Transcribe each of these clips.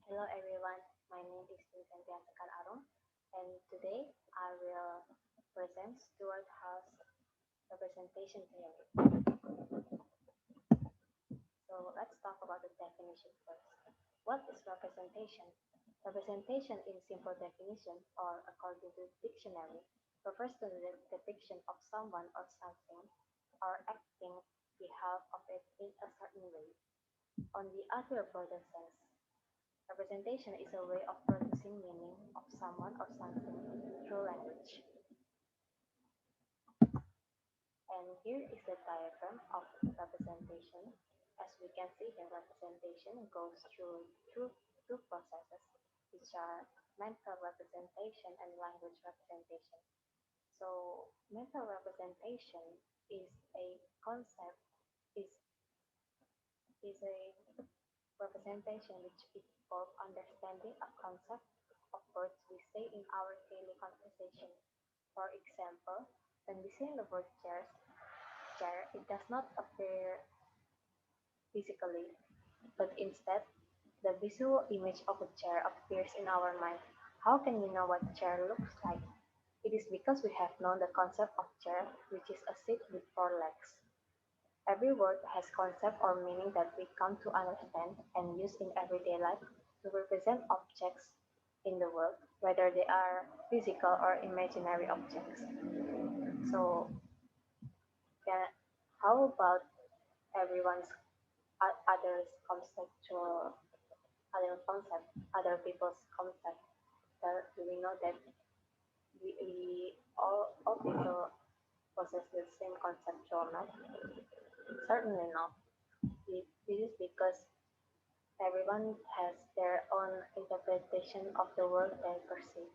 Hello everyone, my name is Vincentia Sekar Arum, and today I will present Stuart House representation theory. So let's talk about the definition first. What is representation? Representation in simple definition, or according to dictionary, refers to the depiction of someone or something, or acting behalf of it in a certain way. On the other broader sense, representation is a way of producing meaning of someone or something through language. And here is the diagram of representation. As we can see here, representation goes through two processes, which are mental representation and language representation. So mental representation is a concept, is, is a representation which involves understanding a concept of words we say in our daily conversation. For example, when we say the word chair, it does not appear physically, but instead, the visual image of a chair appears in our mind. How can we know what a chair looks like? It is because we have known the concept of chair, which is a seat with four legs. Every word has concept or meaning that we come to understand and use in everyday life to represent objects in the world, whether they are physical or imaginary objects. So, can, how about everyone's others conceptual, other people's concept? Do we know that all people possess the same conceptual map? Certainly not. This is because everyone has their own interpretation of the world they perceive.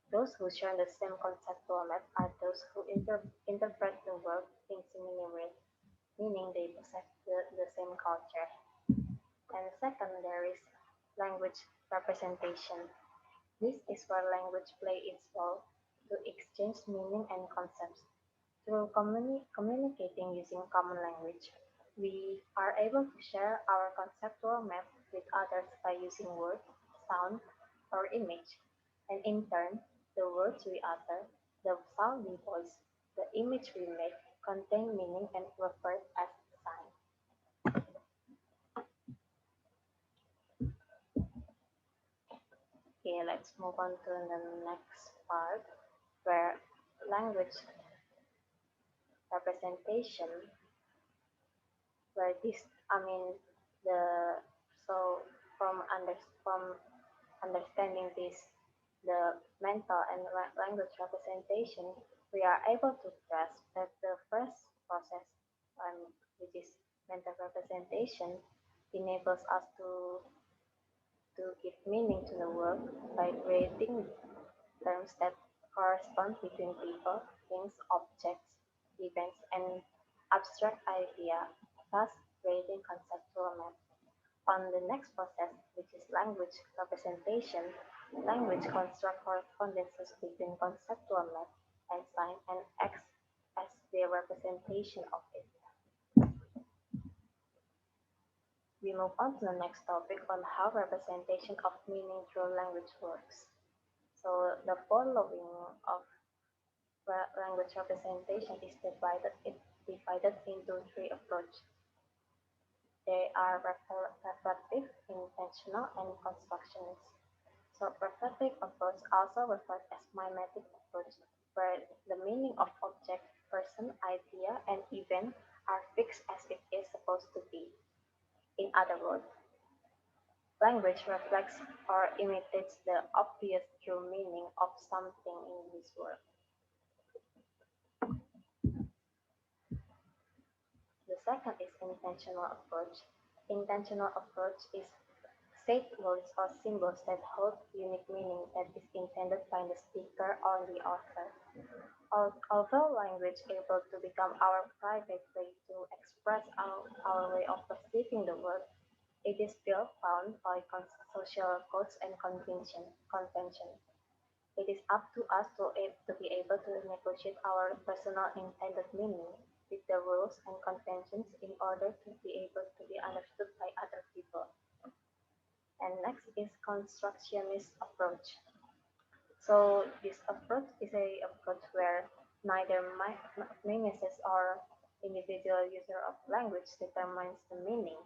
Those who share the same conceptual map are those who interpret the world in similar ways, meaning they possess the same culture. And second, there is language representation. This is where language plays its role to exchange meaning and concepts. Through communicating using common language, we are able to share our conceptual map with others by using word, sound, or image. And in turn, the words we utter, the sound we voice, the image we make contain meaning and refer as sign. Okay, let's move on to the next part where language representation, where this, I mean, the so from understanding this, the mental and language representation, we are able to grasp that the first process, which is mental representation, enables us to give meaning to the world by creating terms that correspond between people, things, objects, events, and abstract idea, thus creating conceptual maps. On the next process, which is language representation, language constructs correspondences between conceptual map and sign and acts as the representation of it. We move on to the next topic on how representation of meaning through language works. So the following of language representation is divided into three approaches. They are reflective, intentional, and constructionist. So reflective approach, also referred as mimetic approach, where the meaning of object, person, idea, and event are fixed as it is supposed to be. In other words, language reflects or imitates the obvious true meaning of something in this world. The second is intentional approach. Intentional approach is said words or symbols that hold unique meaning that is intended by the speaker or the author. Although language is able to become our private way to express our way of perceiving the world, it is still bound by social codes and convention. It is up to us to be able to negotiate our personal intended meaning with the rules and conventions in order to be able to be understood by other people. And next is constructionist approach. So this approach is a approach where neither mimesis or individual user of language determines the meaning,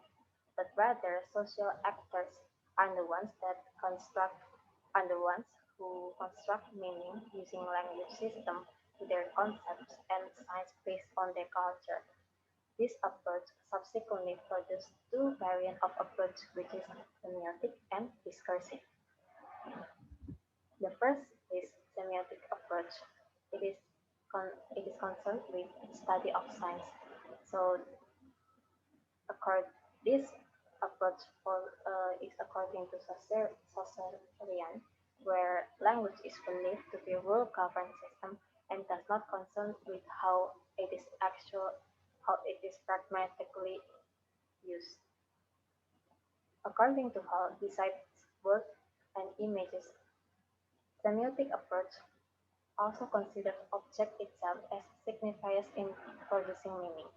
but rather social actors are the ones that construct are the ones who construct meaning using language system to their concepts and signs based on their culture. This approach subsequently produced two variants of approach which is semiotic and discursive. The first is semiotic approach. It is it is concerned with study of science. So accord this approach is according to Saussurian, where language is believed to be a rule-governed system and does not concern with how it is pragmatically used. According to Hall, besides words and images, semiotic approach also considers object itself as signifiers in producing meaning.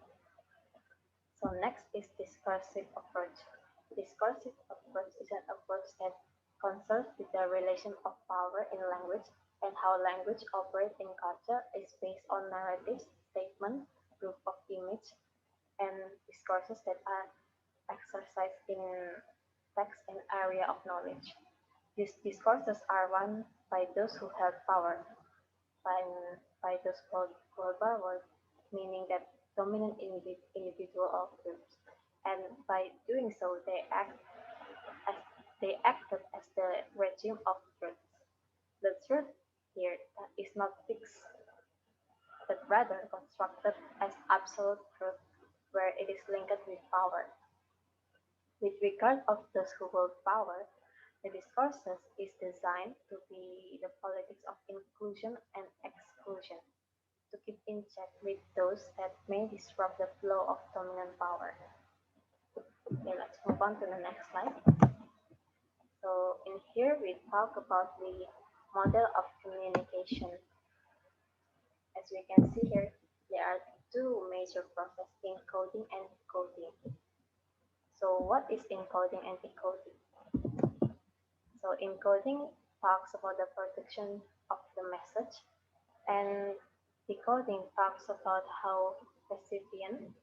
So next is discursive approach. Discursive approach is an approach that concerns with the relation of power in language and how language operates in culture is based on narratives, statements, proof of image, and discourses that are exercised in text and area of knowledge. These discourses are run by those who have power, by, by those power, meaning that dominant individual or groups. And by doing so, as they acted as the regime of truth. The truth here is not fixed, but rather constructed as absolute truth, where it is linked with power. With regard of those who hold power, the discourses is designed to be the politics of inclusion and exclusion, to keep in check with those that may disrupt the flow of dominant power. Okay, let's move on to the next slide. So in here we talk about the model of communication. As we can see here, there are two major processes, encoding and decoding. So what is encoding and decoding? So encoding talks about the production of the message, and decoding talks about how recipient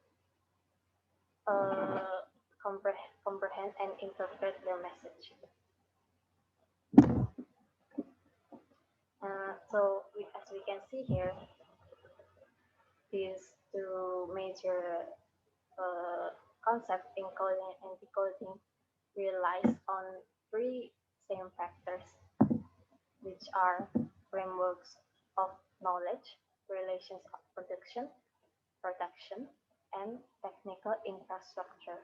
uh, comprehend and interpret the message. As we can see here, these two major uh, concepts, encoding and decoding, relies on three same factors, which are frameworks of knowledge, relations of production, and technical infrastructure.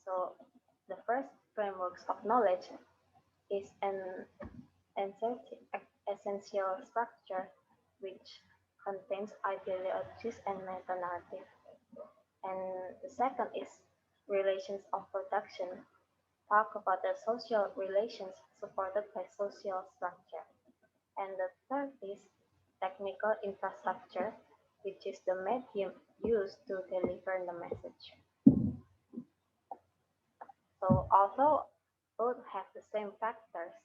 So the first frameworks of knowledge is an essential structure which contains ideologies and meta-narrative. And the second is relations of production, talk about the social relations supported by social structure. And the third is technical infrastructure, which is the medium used to deliver the message. So although both have the same factors,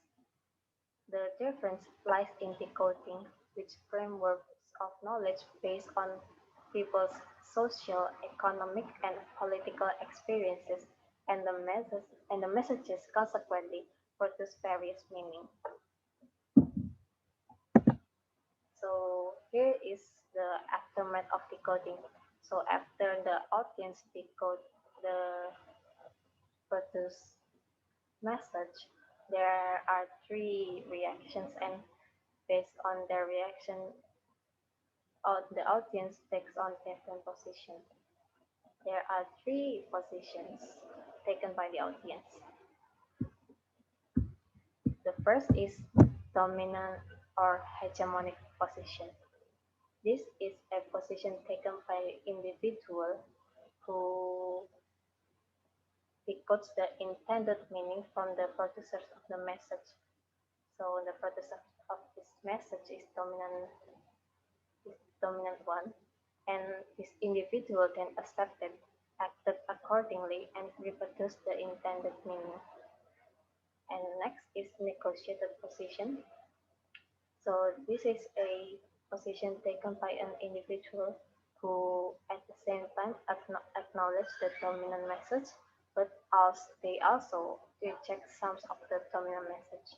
the difference lies in decoding, which frameworks of knowledge based on people's social, economic, and political experiences, and the messages consequently produce various meaning. So here is the aftermath of decoding. So after the audience decode the produced message, there are three reactions, and based on their reaction, the audience takes on different positions. There are three positions taken by the audience. The first is dominant or hegemonic position. This is a position taken by individual who decodes the intended meaning from the producers of the message. So the producer of this message is dominant one, and this individual then accepted, acted accordingly, and reproduced the intended meaning. And next is negotiated position. So this is a position taken by an individual who at the same time acknowledge the dominant message, but also they also reject some of the dominant message.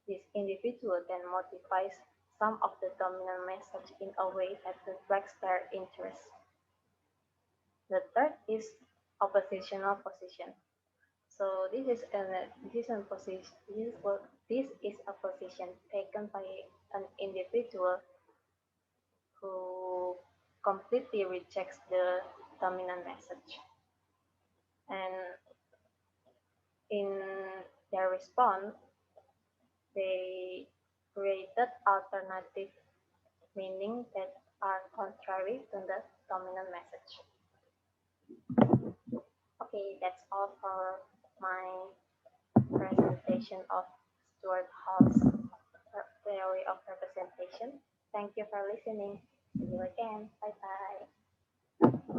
This individual then modifies some of the dominant message in a way that reflects their interests. The third is oppositional position. So this is a position taken by an individual who completely rejects the dominant message. And in their response, they created alternative meaning that are contrary to the dominant message. Okay, that's all for my presentation of Stuart Hall's theory of representation. Thank you for listening. See you again. Bye bye.